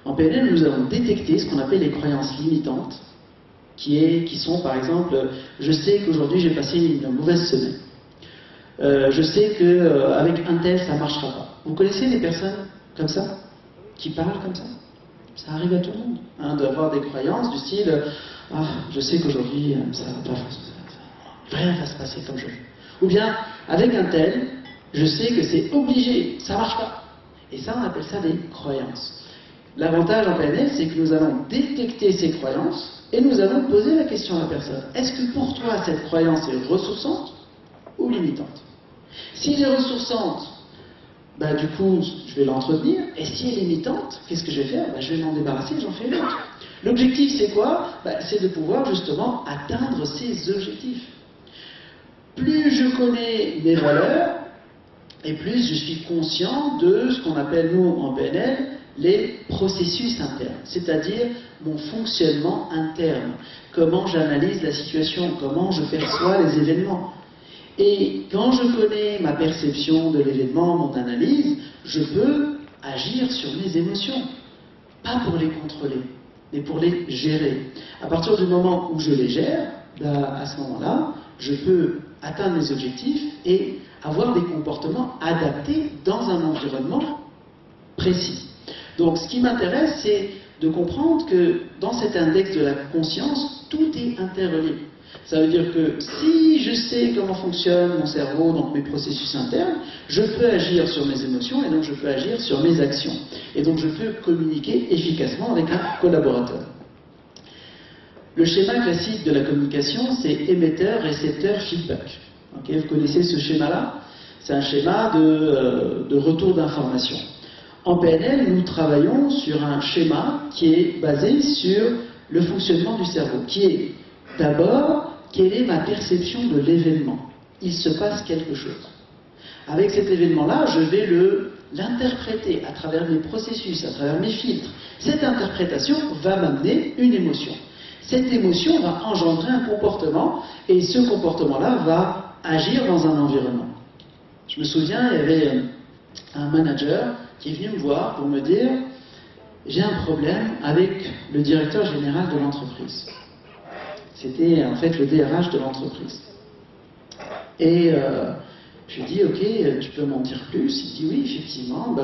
En PNL, nous allons détecter ce qu'on appelle les croyances limitantes, qui sont par exemple, je sais qu'aujourd'hui j'ai passé une mauvaise semaine. Je sais qu'avec un tel, ça ne marchera pas. Vous connaissez des personnes comme ça? Qui parlent comme ça? Ça arrive à tout le monde. Hein, d'avoir des croyances du style je sais qu'aujourd'hui, ça va pas, rien ne va se passer comme je veux. Ou bien, avec un tel, je sais que c'est obligé, ça ne marche pas. Et ça, on appelle ça des croyances. L'avantage en PNL, c'est que nous allons détecter ces croyances et nous allons poser la question à la personne. Est-ce que pour toi, cette croyance est ressourçante ou limitante? Si elle est ressourçante, bah, du coup, je vais l'entretenir, et si elle est limitante, qu'est-ce que je vais faire? Bah, je vais m'en débarrasser, j'en fais une autre. L'objectif, c'est quoi? Bah, c'est de pouvoir justement atteindre ces objectifs. Plus je connais mes valeurs, et plus je suis conscient de ce qu'on appelle, nous, en PNL, les processus internes, c'est-à-dire mon fonctionnement interne, comment j'analyse la situation, comment je perçois les événements. Et quand je connais ma perception de l'événement, mon analyse, je peux agir sur mes émotions, pas pour les contrôler, mais pour les gérer. À partir du moment où je les gère, là, à ce moment-là, je peux atteindre mes objectifs et avoir des comportements adaptés dans un environnement précis. Donc ce qui m'intéresse, c'est de comprendre que dans cet index de la conscience, tout est interrelié. Ça veut dire que si je sais comment fonctionne mon cerveau, donc mes processus internes, je peux agir sur mes émotions et donc je peux agir sur mes actions. Et donc je peux communiquer efficacement avec un collaborateur. Le schéma classique de la communication, c'est émetteur, récepteur, feedback. Okay, vous connaissez ce schéma-là? C'est un schéma de retour d'information. En PNL, nous travaillons sur un schéma qui est basé sur le fonctionnement du cerveau, qui est d'abord, quelle est ma perception de l'événement? Il se passe quelque chose. Avec cet événement-là, je vais l'interpréter à travers mes processus, à travers mes filtres. Cette interprétation va m'amener une émotion. Cette émotion va engendrer un comportement, et ce comportement-là va agir dans un environnement. Je me souviens, il y avait un manager qui est venu me voir pour me dire « J'ai un problème avec le directeur général de l'entreprise ». C'était en fait le DRH de l'entreprise. Et je lui ai dit « Ok, tu peux m'en dire plus ?» Il dit « Oui, effectivement,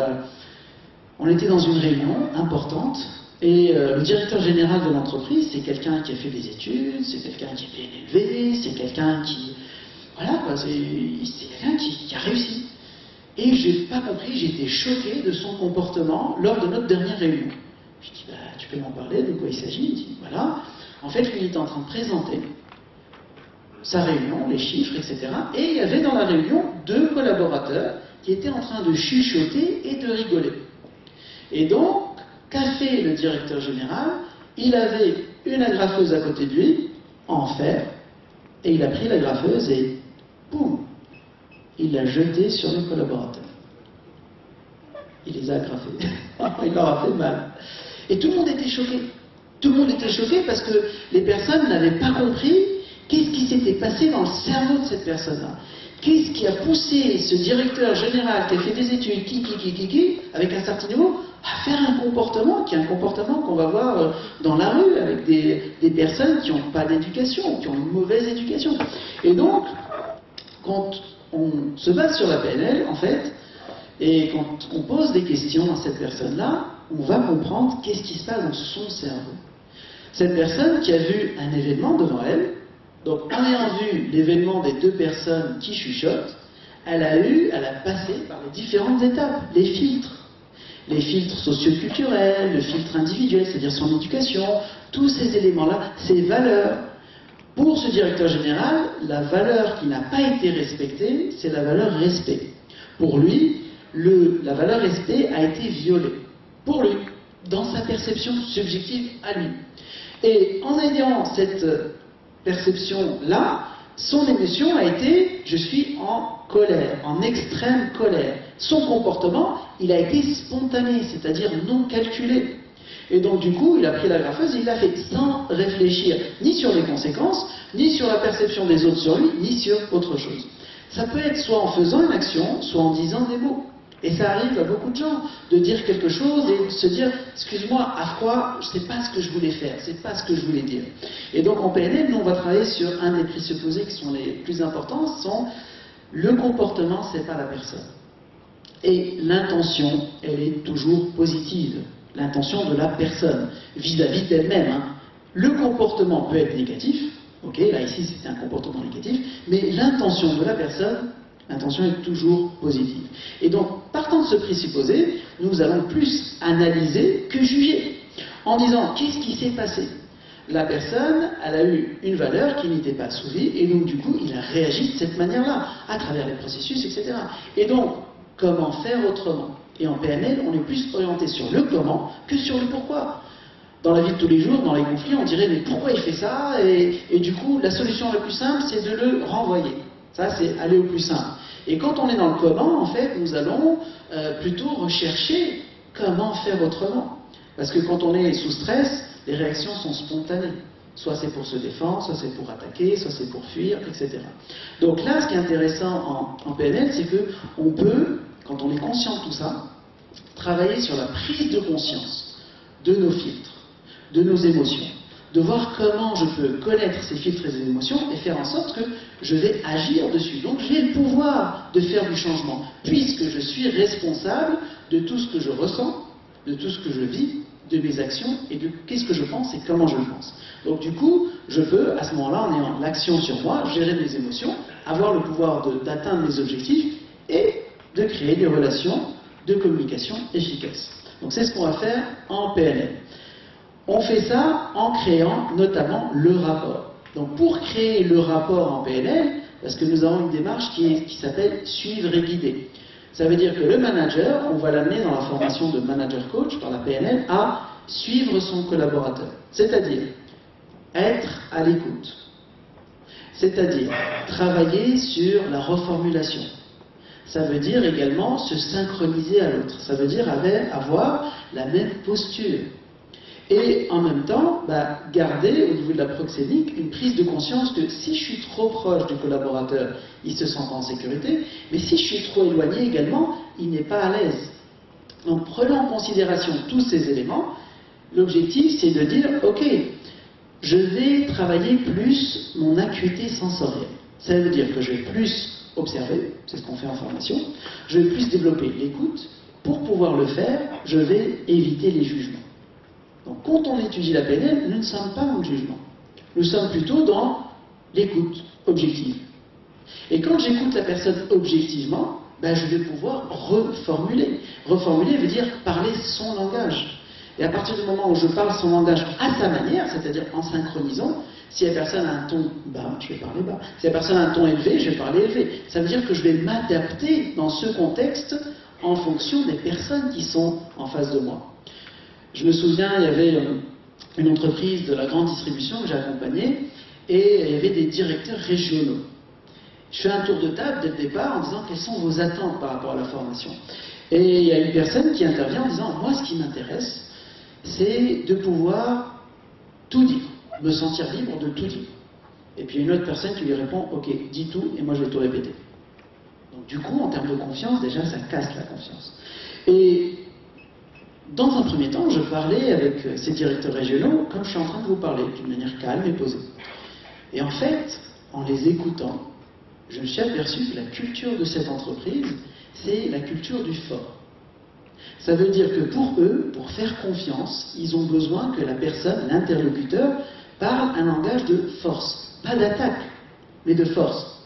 on était dans une réunion importante, et le directeur général de l'entreprise, c'est quelqu'un qui a fait des études, c'est quelqu'un qui est bien élevé, c'est quelqu'un qui... Voilà, c'est quelqu'un qui a réussi. Et je n'ai pas compris, j'ai été choqué de son comportement lors de notre dernière réunion. Je lui ai dit, tu peux m'en parler, de quoi il s'agit? Il dit, voilà, en fait, lui, il était en train de présenter sa réunion, les chiffres, etc. Et il y avait dans la réunion 2 collaborateurs qui étaient en train de chuchoter et de rigoler. Et donc, qu'a fait le directeur général? Il avait une agrafeuse à côté de lui, en fer, et il a pris l'agrafeuse et, boum, il l'a jetée sur les collaborateurs. Il les a agrafés. Il leur a fait mal. Et tout le monde était choqué. Tout le monde était choqué parce que les personnes n'avaient pas compris qu'est-ce qui s'était passé dans le cerveau de cette personne-là. Qu'est-ce qui a poussé ce directeur général qui a fait des études, avec un certain niveau, à faire un comportement qui est un comportement qu'on va voir dans la rue avec des personnes qui n'ont pas d'éducation, qui ont une mauvaise éducation. Et donc, quand on se base sur la PNL, en fait, et quand on pose des questions à cette personne-là, on va comprendre qu'est-ce qui se passe dans son cerveau. Cette personne qui a vu un événement devant elle, donc en ayant vu l'événement des 2 personnes qui chuchotent, elle a passé par les différentes étapes, les filtres socioculturels, le filtre individuel, c'est-à-dire son éducation, tous ces éléments-là, ces valeurs. Pour ce directeur général, la valeur qui n'a pas été respectée, c'est la valeur respect. Pour lui, la valeur respect a été violée. Pour lui, dans sa perception subjective à lui. Et en ayant cette perception-là, son émotion a été « je suis en colère, en extrême colère ». Son comportement, il a été spontané, c'est-à-dire non calculé. Et donc du coup, il a pris l'agrafeuse et il l'a fait sans réfléchir ni sur les conséquences, ni sur la perception des autres sur lui, ni sur autre chose. Ça peut être soit en faisant une action, soit en disant des mots. Et ça arrive à beaucoup de gens de dire quelque chose et de se dire « excuse-moi, à froid, je ne sais pas ce que je voulais faire, c'est pas ce que je voulais dire ». Et donc en PNL, nous on va travailler sur un des présupposés qui sont les plus importants, sont le comportement, c'est pas la personne. Et l'intention, elle est toujours positive. L'intention de la personne vis-à-vis d'elle-même. Hein. Le comportement peut être négatif, ok, là ici c'était un comportement négatif, mais l'intention de la personne, l'intention est toujours positive. Et donc, partant de ce présupposé, nous allons plus analyser que juger, en disant qu'est-ce qui s'est passé. La personne, elle a eu une valeur qui n'était pas assouvie, et donc du coup, il a réagi de cette manière-là, à travers les processus, etc. Et donc, comment faire autrement. Et en PNL, on est plus orienté sur le comment que sur le pourquoi. Dans la vie de tous les jours, dans les conflits, on dirait mais pourquoi il fait ça, et du coup, la solution la plus simple, c'est de le renvoyer. Ça, c'est aller au plus simple. Et quand on est dans le comment, en fait, nous allons plutôt rechercher comment faire autrement. Parce que quand on est sous stress, les réactions sont spontanées. Soit c'est pour se défendre, soit c'est pour attaquer, soit c'est pour fuir, etc. Donc là, ce qui est intéressant en PNL, c'est qu'on peut, quand on est conscient de tout ça, travailler sur la prise de conscience de nos filtres, de nos émotions, de voir comment je peux connaître ces filtres et ces émotions et faire en sorte que je vais agir dessus. Donc j'ai le pouvoir de faire du changement, puisque je suis responsable de tout ce que je ressens, de tout ce que je vis, de mes actions et de qu'est-ce que je pense et comment je le pense. Donc du coup, je peux, à ce moment-là, en ayant l'action sur moi, gérer mes émotions, avoir le pouvoir d'atteindre mes objectifs et de créer des relations de communication efficaces. Donc c'est ce qu'on va faire en PNL. On fait ça en créant notamment le rapport. Donc pour créer le rapport en PNL, parce que nous avons une démarche qui s'appelle suivre et guider. Ça veut dire que le manager, on va l'amener dans la formation de manager coach par la PNL à suivre son collaborateur. C'est-à-dire être à l'écoute. C'est-à-dire travailler sur la reformulation. Ça veut dire également se synchroniser à l'autre. Ça veut dire avoir la même posture. Et en même temps, garder au niveau de la proxémique une prise de conscience que si je suis trop proche du collaborateur, il se sent en sécurité, mais si je suis trop éloigné également, il n'est pas à l'aise. Donc prenant en considération tous ces éléments, l'objectif c'est de dire, ok, je vais travailler plus mon acuité sensorielle. Ça veut dire que je vais plus observer, c'est ce qu'on fait en formation, je vais plus développer l'écoute. Pour pouvoir le faire, je vais éviter les jugements. Donc quand on étudie la PNL, nous ne sommes pas dans le jugement. Nous sommes plutôt dans l'écoute objective. Et quand j'écoute la personne objectivement, je vais pouvoir reformuler. Reformuler veut dire parler son langage. Et à partir du moment où je parle son langage à sa manière, c'est-à-dire en synchronisant, si la personne a un ton bas, je vais parler bas. Si la personne a un ton élevé, je vais parler élevé. Ça veut dire que je vais m'adapter dans ce contexte en fonction des personnes qui sont en face de moi. Je me souviens, il y avait une entreprise de la grande distribution que j'ai accompagnée et il y avait des directeurs régionaux. Je fais un tour de table dès le départ en disant quelles sont vos attentes par rapport à la formation. Et il y a une personne qui intervient en disant moi ce qui m'intéresse c'est de pouvoir tout dire, me sentir libre de tout dire. Et puis une autre personne qui lui répond ok, dis tout et moi je vais tout répéter. Donc du coup en termes de confiance déjà ça casse la confiance. Et dans un premier temps, je parlais avec ces directeurs régionaux comme je suis en train de vous parler, d'une manière calme et posée. Et en fait, en les écoutant, je me suis aperçu que la culture de cette entreprise, c'est la culture du fort. Ça veut dire que pour eux, pour faire confiance, ils ont besoin que la personne, l'interlocuteur, parle un langage de force. Pas d'attaque, mais de force.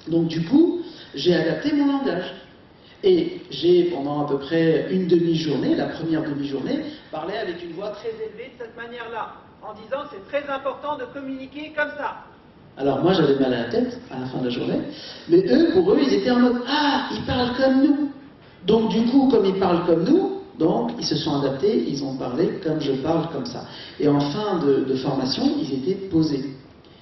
Donc du coup, j'ai adapté mon langage. Et j'ai, pendant à peu près une demi-journée, la première demi-journée, parlé avec une voix très élevée
de cette manière-là, en disant c'est très important de communiquer comme ça.
Alors moi j'avais mal à la tête à la fin de la journée, mais eux, pour eux, ils étaient en mode « Ah, ils parlent comme nous !» Donc du coup, comme ils parlent comme nous, donc ils se sont adaptés, ils ont parlé comme je parle comme ça. Et en fin de formation, ils étaient posés.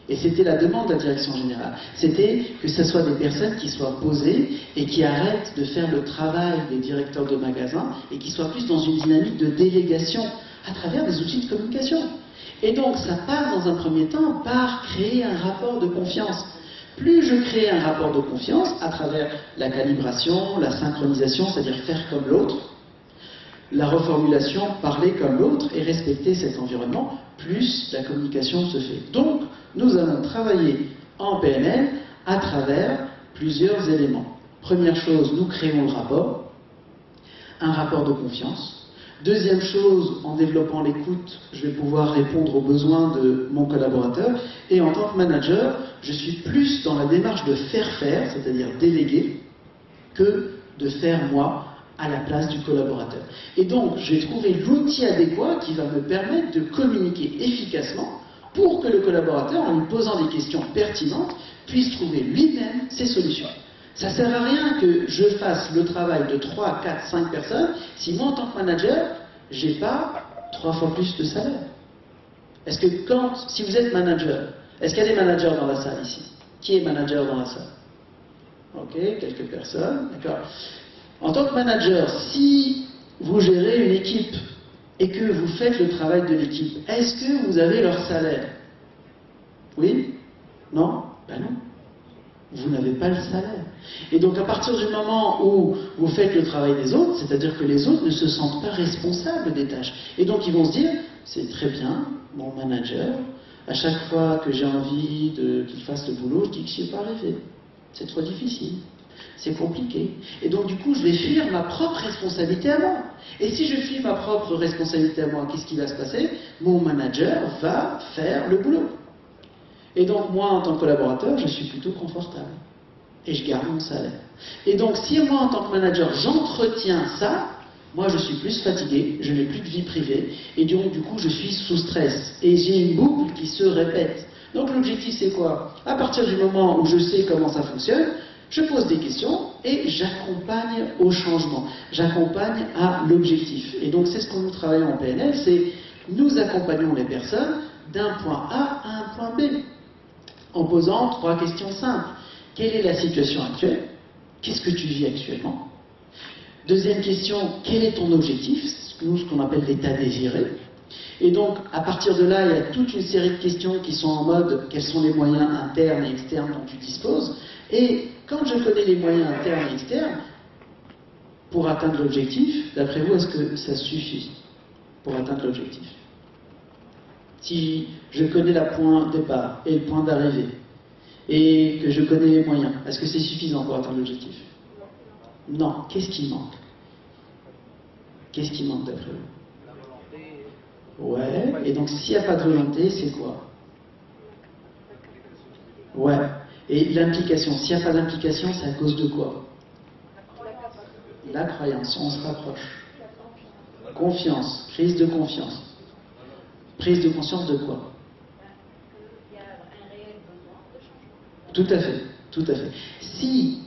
Et c'était la demande de la direction générale. C'était que ce soit des personnes qui soient posées et qui arrêtent de faire le travail des directeurs de magasins et qui soient plus dans une dynamique de délégation à travers des outils de communication. Et donc ça passe dans un premier temps par créer un rapport de confiance. Plus je crée un rapport de confiance à travers la calibration, la synchronisation, c'est-à-dire faire comme l'autre, la reformulation, parler comme l'autre et respecter cet environnement, plus la communication se fait. Donc, nous allons travailler en PNL à travers plusieurs éléments. Première chose, nous créons le rapport, un rapport de confiance. Deuxième chose, en développant l'écoute, je vais pouvoir répondre aux besoins de mon collaborateur. Et en tant que manager, je suis plus dans la démarche de faire, c'est-à-dire déléguer, que de faire moi à la place du collaborateur. Et donc, j'ai trouvé l'outil adéquat qui va me permettre de communiquer efficacement pour que le collaborateur, en lui posant des questions pertinentes, puisse trouver lui-même ses solutions. Ça ne sert à rien que je fasse le travail de 3, 4, 5 personnes si moi, en tant que manager, je n'ai pas 3 fois plus de salaire. Est-ce que si vous êtes manager, est-ce qu'il y a des managers dans la salle ici? Qui est manager dans la salle? Ok, quelques personnes, d'accord. En tant que manager, si vous gérez une équipe et que vous faites le travail de l'équipe, est-ce que vous avez leur salaire? Oui? Non? Ben non. Vous n'avez pas le salaire. Et donc à partir du moment où vous faites le travail des autres, c'est-à-dire que les autres ne se sentent pas responsables des tâches. Et donc ils vont se dire, c'est très bien, mon manager, à chaque fois que j'ai envie qu'il fasse le boulot, je dis que je n'y suis pas arrivé. C'est trop difficile. C'est compliqué. Et donc du coup, je vais fuir ma propre responsabilité à moi. Et si je fuis ma propre responsabilité à moi, qu'est-ce qui va se passer? Mon manager va faire le boulot. Et donc moi, en tant que collaborateur, je suis plutôt confortable. Et je garde mon salaire. Et donc si moi, en tant que manager, j'entretiens ça, moi je suis plus fatigué, je n'ai plus de vie privée, et donc du coup je suis sous stress. Et j'ai une boucle qui se répète. Donc l'objectif c'est quoi? À partir du moment où je sais comment ça fonctionne, je pose des questions et j'accompagne au changement. J'accompagne à l'objectif. Et donc c'est ce que nous travaillons en PNL, c'est nous accompagnons les personnes d'un point A à un point B. En posant 3 questions simples. Quelle est la situation actuelle? Qu'est-ce que tu vis actuellement? Deuxième question, quel est ton objectif? Nous, ce qu'on appelle l'état désiré. Et donc, à partir de là, il y a toute une série de questions qui sont en mode quels sont les moyens internes et externes dont tu disposes. Et quand je connais les moyens internes et externes, pour atteindre l'objectif, d'après vous, est-ce que ça suffit pour atteindre l'objectif? Si je connais le point de départ et le point d'arrivée, et que je connais les moyens, est-ce que c'est suffisant pour atteindre l'objectif? Non. Qu'est-ce qui manque? Qu'est-ce qui manque d'après vous? Ouais. Et donc s'il n'y a pas de volonté, c'est quoi? Ouais. Et l'implication, s'il n'y a pas d'implication, c'est à cause de quoi? La croyance, on se rapproche. Confiance, crise de confiance. Prise de conscience de quoi? Tout à fait, tout à fait. Si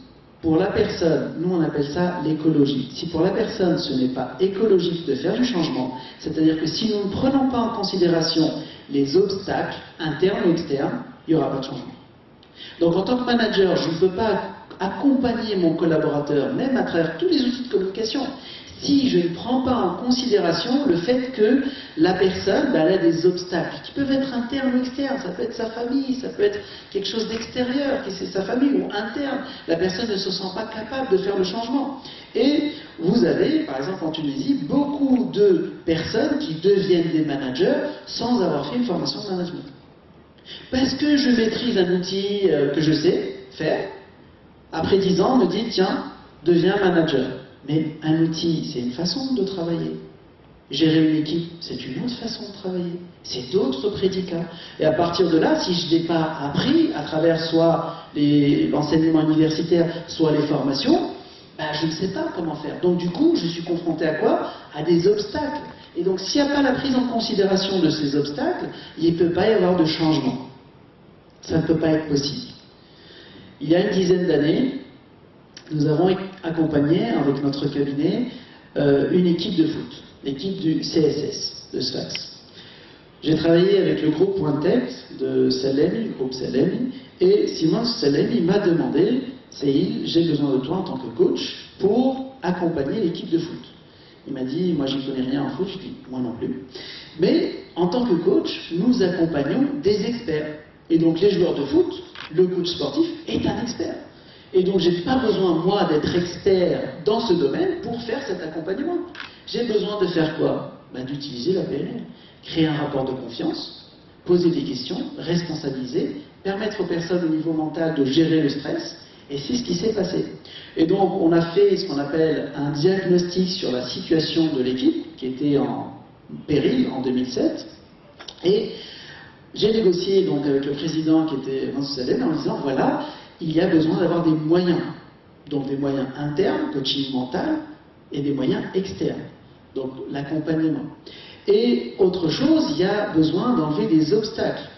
pour la personne, nous on appelle ça l'écologie, si pour la personne ce n'est pas écologique de faire du changement, c'est-à-dire que si nous ne prenons pas en considération les obstacles internes ou externes, il n'y aura pas de changement. Donc en tant que manager, je ne peux pas accompagner mon collaborateur, même à travers tous les outils de communication, si je ne prends pas en considération le fait que la personne, elle a des obstacles qui peuvent être internes ou externes, ça peut être sa famille, ça peut être quelque chose d'extérieur, qui c'est sa famille, ou interne, la personne ne se sent pas capable de faire le changement. Et vous avez, par exemple en Tunisie, beaucoup de personnes qui deviennent des managers sans avoir fait une formation de management. Parce que je maîtrise un outil que je sais faire, après 10 ans, on me dit, tiens, deviens manager. Mais un outil, c'est une façon de travailler. Gérer une équipe, c'est une autre façon de travailler. C'est d'autres prédicats. Et à partir de là, si je n'ai pas appris, à travers soit l'enseignement universitaire, soit les formations, je ne sais pas comment faire. Donc du coup, je suis confronté à quoi? À des obstacles. Et donc s'il n'y a pas la prise en considération de ces obstacles, il ne peut pas y avoir de changement. Ça ne peut pas être possible. Il y a une dizaine d'années, nous avons accompagné avec notre cabinet une équipe de foot, l'équipe du CSS, de Sfax. J'ai travaillé avec le groupe Pointet de Salemi, le groupe Salemi, et Simon Salemi m'a demandé, Seil, j'ai besoin de toi en tant que coach pour accompagner l'équipe de foot. Il m'a dit, moi j'y connais rien en foot, je dis, moi non plus. Mais en tant que coach, nous accompagnons des experts. Et donc les joueurs de foot, le coach sportif est un expert. Et donc, je n'ai pas besoin, moi, d'être expert dans ce domaine pour faire cet accompagnement. J'ai besoin de faire quoi? D'utiliser la PNL. Créer un rapport de confiance, poser des questions, responsabiliser, permettre aux personnes au niveau mental de gérer le stress, et c'est ce qui s'est passé. Et donc, on a fait ce qu'on appelle un diagnostic sur la situation de l'équipe, qui était en péril en 2007, et j'ai négocié donc avec le président qui était Mansour Salem en disant, voilà, il y a besoin d'avoir des moyens, donc des moyens internes, coaching mental, et des moyens externes, donc l'accompagnement. Et autre chose, il y a besoin d'enlever des obstacles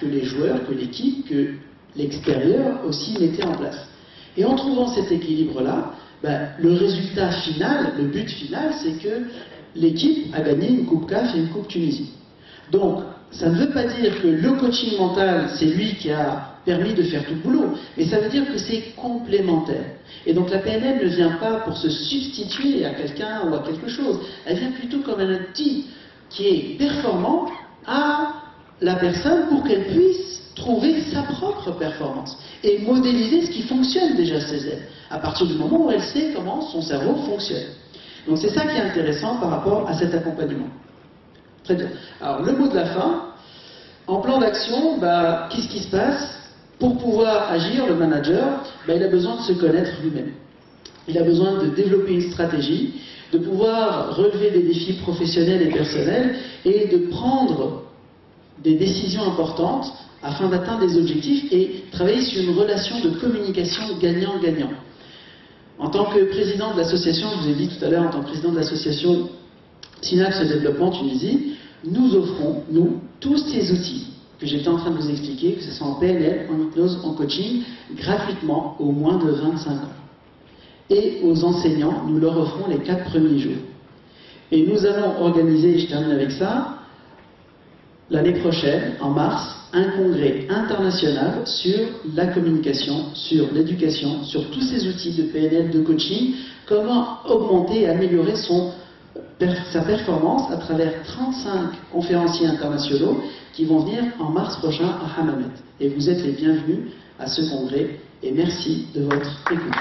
que les joueurs, que l'équipe, que l'extérieur aussi mettait en place. Et en trouvant cet équilibre-là, le résultat final, le but final, c'est que l'équipe a gagné une Coupe CAF et une Coupe Tunisie. Donc, ça ne veut pas dire que le coaching mental, c'est lui qui a permis de faire tout le boulot, mais ça veut dire que c'est complémentaire. Et donc la PNL ne vient pas pour se substituer à quelqu'un ou à quelque chose, elle vient plutôt comme un outil qui est performant à la personne pour qu'elle puisse trouver sa propre performance et modéliser ce qui fonctionne déjà chez elle, à partir du moment où elle sait comment son cerveau fonctionne. Donc c'est ça qui est intéressant par rapport à cet accompagnement. Très bien. Alors le mot de la fin, en plan d'action, qu'est-ce qui se passe? Pour pouvoir agir, le manager, il a besoin de se connaître lui-même. Il a besoin de développer une stratégie, de pouvoir relever des défis professionnels et personnels et de prendre des décisions importantes afin d'atteindre des objectifs et travailler sur une relation de communication gagnant-gagnant. En tant que président de l'association, je vous ai dit tout à l'heure, en tant que président de l'association Synapse Développement Tunisie, nous offrons, nous, tous ces outils que j'étais en train de vous expliquer, que ce soit en PNL, en hypnose, en coaching, gratuitement aux moins de 25 ans. Et aux enseignants, nous leur offrons les 4 premiers jours. Et nous allons organiser, je termine avec ça, l'année prochaine, en mars, un congrès international sur la communication, sur l'éducation, sur tous ces outils de PNL, de coaching, comment augmenter et améliorer sa performance à travers 35 conférenciers internationaux qui vont venir en mars prochain à Hammamet. Et vous êtes les bienvenus à ce congrès et merci de votre écoute.